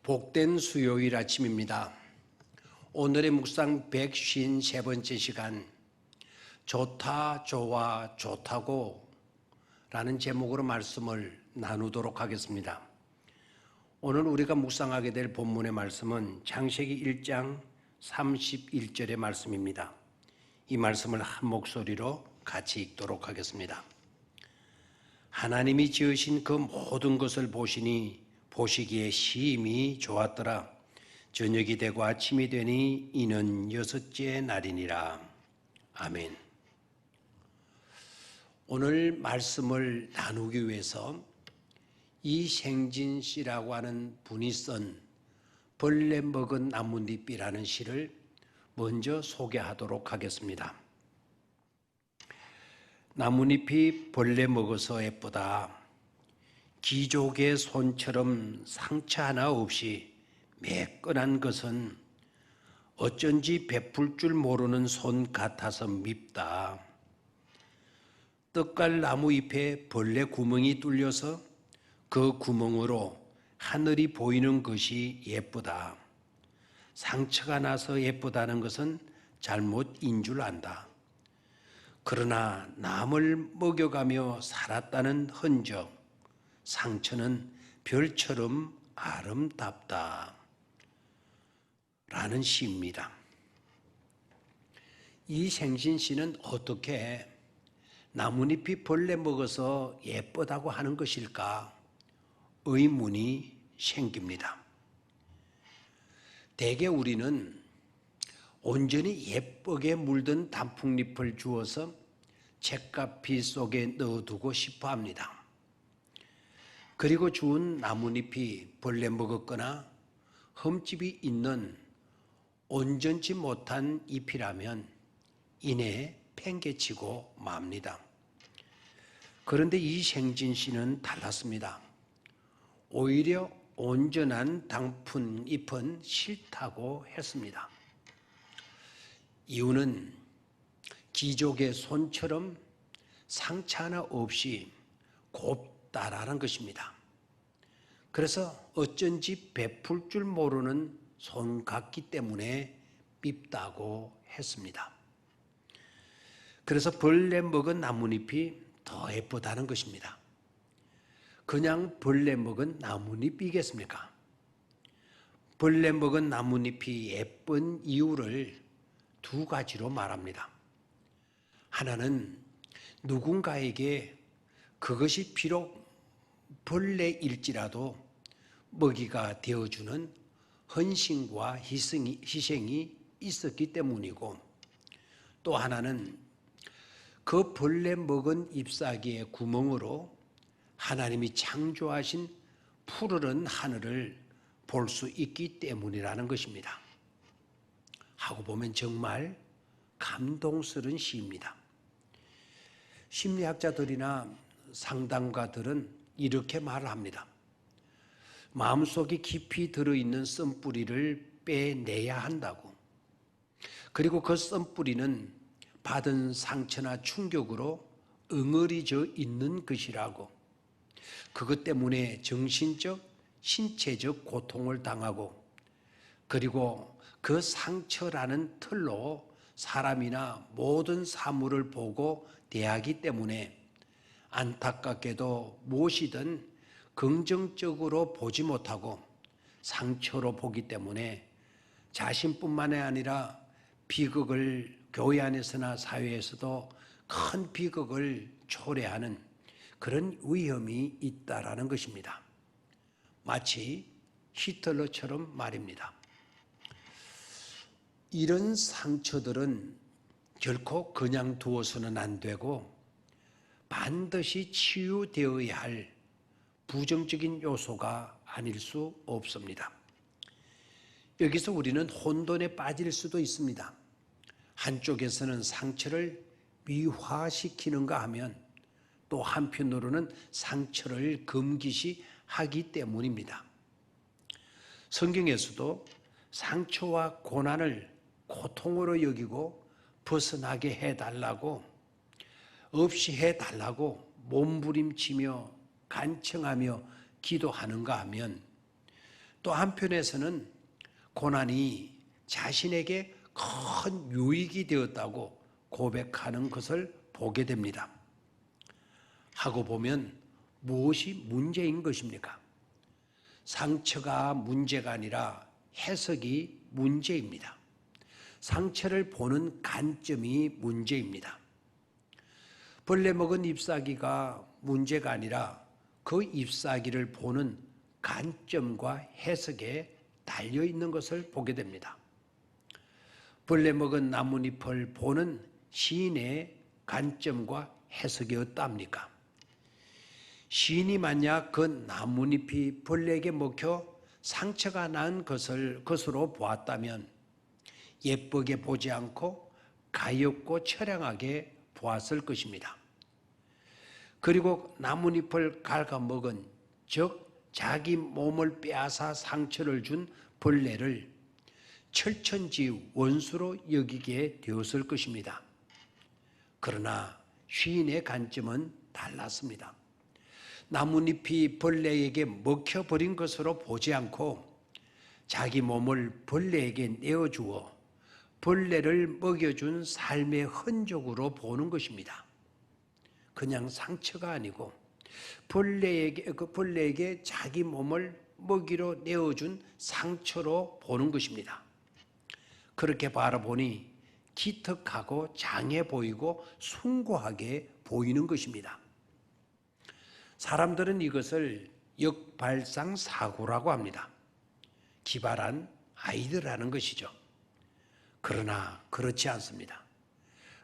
복된 수요일 아침입니다. 오늘의 묵상 153번째 시간, 좋다, 좋아, 좋다고 라는 제목으로 말씀을 나누도록 하겠습니다. 오늘 우리가 묵상하게 될 본문의 말씀은 창세기 1장 31절의 말씀입니다. 이 말씀을 한 목소리로 같이 읽도록 하겠습니다. 하나님이 지으신 그 모든 것을 보시기에 심히 좋았더라. 저녁이 되고 아침이 되니 이는 여섯째 날이니라. 아멘. 오늘 말씀을 나누기 위해서 이생진 씨라고 하는 분이 쓴 벌레 먹은 나뭇잎이라는 시를 먼저 소개하도록 하겠습니다. 나뭇잎이 벌레 먹어서 예쁘다. 기족의 손처럼 상처 하나 없이 매끈한 것은 어쩐지 베풀 줄 모르는 손 같아서 밉다. 떡갈 나무 잎에 벌레 구멍이 뚫려서 그 구멍으로 하늘이 보이는 것이 예쁘다. 상처가 나서 예쁘다는 것은 잘못인 줄 안다. 그러나 남을 먹여가며 살았다는 흔적, 상처는 별처럼 아름답다. 라는 시입니다. 이생진 씨는 어떻게 나뭇잎이 벌레 먹어서 예쁘다고 하는 것일까? 의문이 생깁니다. 대개 우리는 온전히 예쁘게 물든 단풍잎을 주어서 책가피 속에 넣어두고 싶어 합니다. 그리고 주운 나뭇잎이 벌레 먹었거나 흠집이 있는 온전치 못한 잎이라면 이내 팽개치고 맙니다. 그런데 이생진 씨는 달랐습니다. 오히려 온전한 단풍잎은 싫다고 했습니다. 이유는 기족의 손처럼 상처 하나 없이 곱다라는 것입니다. 그래서 어쩐지 베풀 줄 모르는 손 같기 때문에 밉다고 했습니다. 그래서 벌레 먹은 나뭇잎이 더 예쁘다는 것입니다. 그냥 벌레 먹은 나뭇잎이겠습니까? 벌레 먹은 나뭇잎이 예쁜 이유를 두 가지로 말합니다. 하나는 누군가에게 그것이 비록 벌레일지라도 먹이가 되어주는 헌신과 희생이 있었기 때문이고, 또 하나는 그 벌레 먹은 잎사귀의 구멍으로 하나님이 창조하신 푸르른 하늘을 볼 수 있기 때문이라는 것입니다. 하고 보면 정말 감동스러운 시입니다. 심리학자들이나 상담가들은 이렇게 말을 합니다. 마음속에 깊이 들어있는 씀뿌리를 빼내야 한다고. 그리고 그 씀뿌리는 받은 상처나 충격으로 응어리져 있는 것이라고. 그것 때문에 정신적, 신체적 고통을 당하고, 그리고 그 상처라는 틀로 사람이나 모든 사물을 보고 대하기 때문에 안타깝게도 무엇이든 긍정적으로 보지 못하고 상처로 보기 때문에 자신뿐만이 아니라 비극을 교회 안에서나 사회에서도 큰 비극을 초래하는 그런 위험이 있다라는 것입니다. 마치 히틀러처럼 말입니다. 이런 상처들은 결코 그냥 두어서는 안 되고 반드시 치유되어야 할 부정적인 요소가 아닐 수 없습니다. 여기서 우리는 혼돈에 빠질 수도 있습니다. 한쪽에서는 상처를 미화시키는가 하면 또 한편으로는 상처를 금기시하기 때문입니다. 성경에서도 상처와 고난을 고통으로 여기고 벗어나게 해달라고, 없이 해달라고 몸부림치며 간청하며 기도하는가 하면 또 한편에서는 고난이 자신에게 큰 유익이 되었다고 고백하는 것을 보게 됩니다. 하고 보면 무엇이 문제인 것입니까? 상처가 문제가 아니라 해석이 문제입니다. 상처를 보는 관점이 문제입니다. 벌레 먹은 잎사귀가 문제가 아니라 그 잎사귀를 보는 관점과 해석에 달려 있는 것을 보게 됩니다. 벌레 먹은 나뭇잎을 보는 시인의 관점과 해석이 어떠합니까? 시인이 만약 그 나뭇잎이 벌레에게 먹혀 상처가 난 것으로 보았다면 예쁘게 보지 않고 가엾고 처량하게 보았을 것입니다. 그리고 나뭇잎을 갉아먹은, 즉 자기 몸을 빼앗아 상처를 준 벌레를 철천지 원수로 여기게 되었을 것입니다. 그러나 시인의 관점은 달랐습니다. 나뭇잎이 벌레에게 먹혀버린 것으로 보지 않고 자기 몸을 벌레에게 내어주어 벌레를 먹여준 삶의 흔적으로 보는 것입니다. 그냥 상처가 아니고 벌레에게 자기 몸을 먹이로 내어준 상처로 보는 것입니다. 그렇게 바라보니 기특하고 장해 보이고 숭고하게 보이는 것입니다. 사람들은 이것을 역발상사고라고 합니다. 기발한 아이디어라는 것이죠. 그러나 그렇지 않습니다.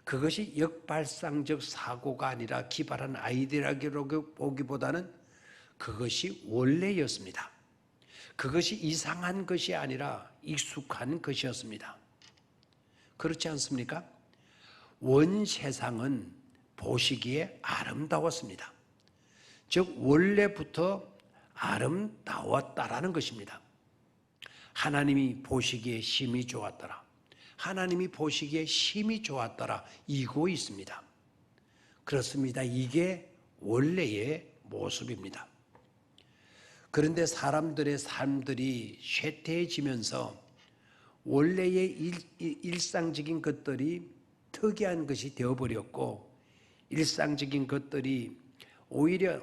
그것이 역발상적 사고가 아니라 기발한 아이디어라고 보기보다는 그것이 원래였습니다. 그것이 이상한 것이 아니라 익숙한 것이었습니다. 그렇지 않습니까? 원 세상은 보시기에 아름다웠습니다. 즉 원래부터 아름다웠다라는 것입니다. 하나님이 보시기에 심히 좋았더라. 하나님이 보시기에 심히 좋았더라. 이고 있습니다. 그렇습니다. 이게 원래의 모습입니다. 그런데 사람들의 삶들이 쇠퇴해지면서 원래의 일상적인 것들이 특이한 것이 되어버렸고 일상적인 것들이 오히려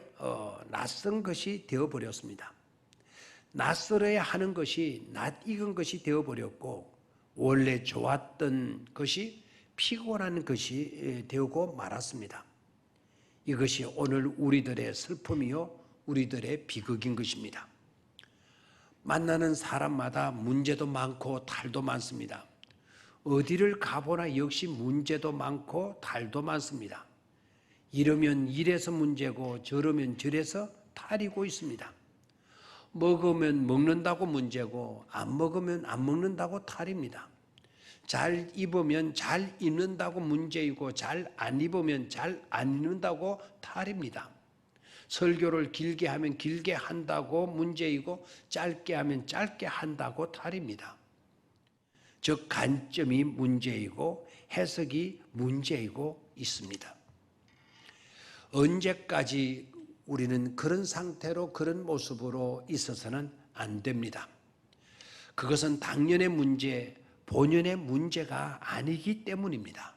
낯선 것이 되어버렸습니다. 낯설어야 하는 것이 낯익은 것이 되어버렸고 원래 좋았던 것이 피곤한 것이 되고 말았습니다. 이것이 오늘 우리들의 슬픔이요 우리들의 비극인 것입니다. 만나는 사람마다 문제도 많고 탈도 많습니다. 어디를 가보나 역시 문제도 많고 탈도 많습니다. 이러면 이래서 문제고 저러면 저래서 탈이고 있습니다. 먹으면 먹는다고 문제고 안 먹으면 안 먹는다고 탈입니다. 잘 입으면 잘 입는다고 문제이고 잘 안 입으면 잘 안 입는다고 탈입니다. 설교를 길게 하면 길게 한다고 문제이고 짧게 하면 짧게 한다고 탈입니다. 즉 관점이 문제이고 해석이 문제이고 있습니다. 언제까지 우리는 그런 상태로 그런 모습으로 있어서는 안 됩니다. 그것은 당연의 문제, 본연의 문제가 아니기 때문입니다.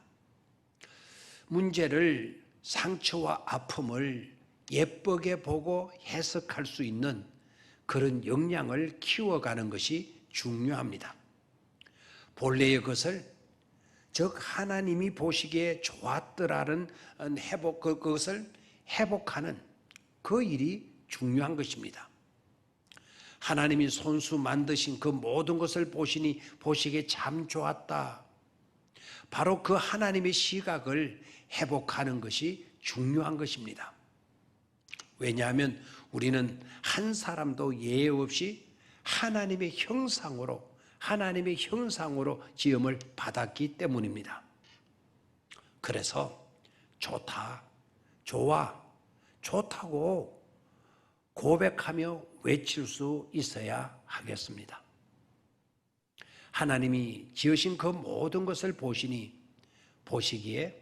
문제를, 상처와 아픔을 예쁘게 보고 해석할 수 있는 그런 역량을 키워가는 것이 중요합니다. 본래의 것을, 즉 하나님이 보시기에 좋았더라는 그것을 회복하는 그 일이 중요한 것입니다. 하나님이 손수 만드신 그 모든 것을 보시기에 참 좋았다. 바로 그 하나님의 시각을 회복하는 것이 중요한 것입니다. 왜냐하면 우리는 한 사람도 예외 없이 하나님의 형상으로 지음을 받았기 때문입니다. 그래서 좋다, 좋아, 좋다고 고백하며 외칠 수 있어야 하겠습니다. 하나님이 지으신 그 모든 것을 보시기에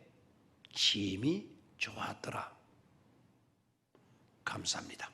심히 좋았더라. 감사합니다.